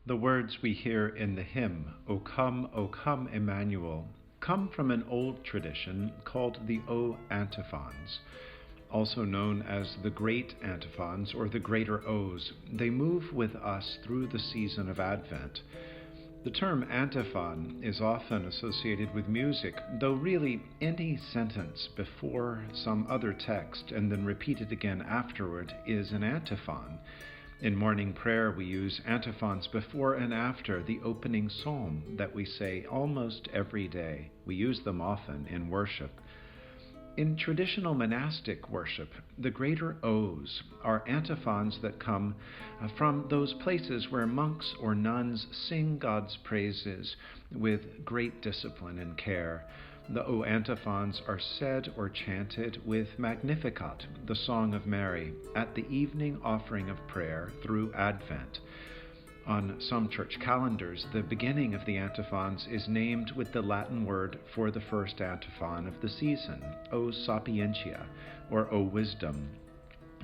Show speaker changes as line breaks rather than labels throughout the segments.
The words we hear in the hymn, O come, Emmanuel, come from an old tradition called the O Antiphons, also known as the Great Antiphons or the Greater O's. They move with us through the season of Advent. The term antiphon is often associated with music, though really any sentence before some other text and then repeated again afterward is an antiphon. In morning prayer, we use antiphons before and after the opening psalm that we say almost every day. We use them often in worship. In traditional monastic worship, the greater O's are antiphons that come from those places where monks or nuns sing God's praises with great discipline and care. The O Antiphons are said or chanted with Magnificat, the Song of Mary, at the evening offering of prayer through Advent. On some church calendars, the beginning of the antiphons is named with the Latin word for the first antiphon of the season, O Sapientia, or O Wisdom.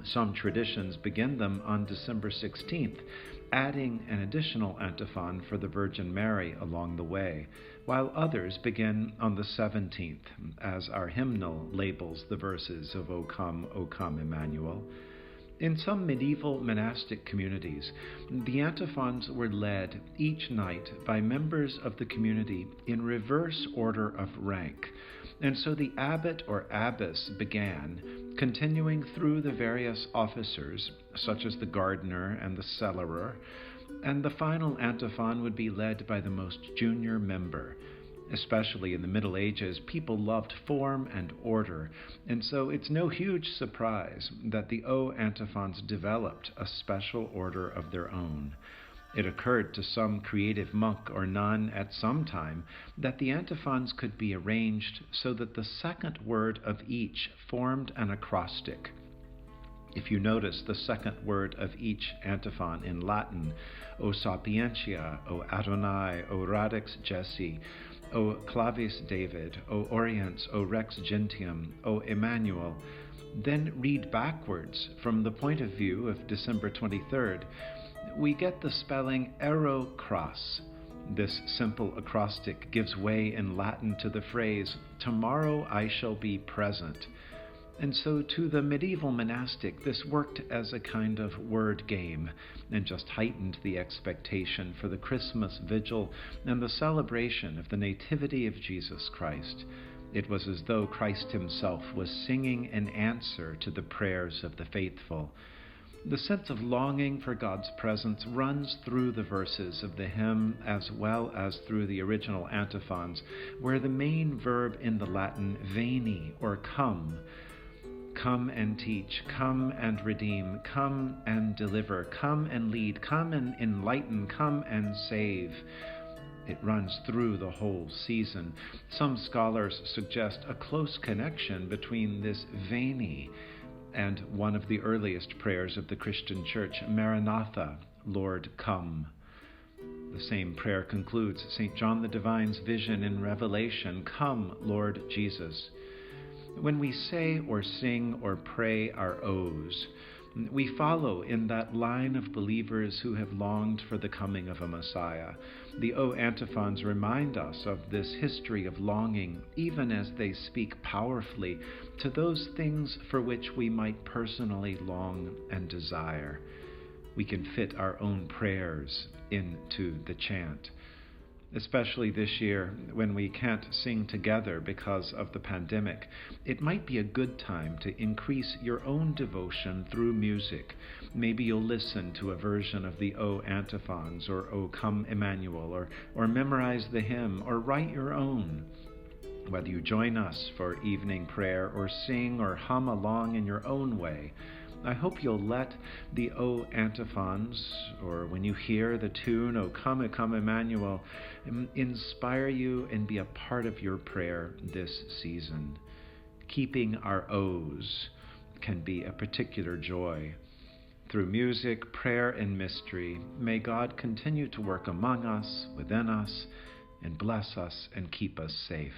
Some traditions begin them on December 16th, adding an additional antiphon for the Virgin Mary along the way, while others begin on the 17th, as our hymnal labels the verses of O come, Emmanuel. In some medieval monastic communities, the antiphons were led each night by members of the community in reverse order of rank, and so the abbot or abbess began, continuing through the various officers, such as the gardener and the cellarer, and the final antiphon would be led by the most junior member. Especially in the Middle Ages, people loved form and order, and so it's no huge surprise that the O Antiphons developed a special order of their own. It occurred to some creative monk or nun at some time that the antiphons could be arranged so that the second word of each formed an acrostic. If you notice the second word of each antiphon in Latin, O Sapientia, O Adonai, O Radix Jesse, O Clavis David, O Oriens, O Rex Gentium, O Emmanuel, then read backwards from the point of view of December 23rd, we get the spelling Ero Cras. This simple acrostic gives way in Latin to the phrase, tomorrow I shall be present. And so to the medieval monastic, this worked as a kind of word game and just heightened the expectation for the Christmas vigil and the celebration of the Nativity of Jesus Christ. It was as though Christ himself was singing an answer to the prayers of the faithful. The sense of longing for God's presence runs through the verses of the hymn as well as through the original antiphons, where the main verb in the Latin veni, or come and teach, come and redeem, come and deliver, come and lead, come and enlighten, come and save. It runs through the whole season. Some scholars suggest a close connection between this veni and one of the earliest prayers of the Christian Church, Maranatha, Lord, come. The same prayer concludes St. John the Divine's vision in Revelation, come, Lord Jesus. When we say or sing or pray our O's, we follow in that line of believers who have longed for the coming of a Messiah. The O Antiphons remind us of this history of longing, even as they speak powerfully to those things for which we might personally long and desire. We can fit our own prayers into the chant. Especially this year, when we can't sing together because of the pandemic, it might be a good time to increase your own devotion through music. Maybe you'll listen to a version of the O Antiphons or O Come Emmanuel, or memorize the hymn, or write your own. Whether you join us for evening prayer or sing or hum along in your own way, I hope you'll let the O Antiphons, or when you hear the tune, O come, Emmanuel, inspire you and be a part of your prayer this season. Keeping our O's can be a particular joy. Through music, prayer, and mystery, may God continue to work among us, within us, and bless us and keep us safe.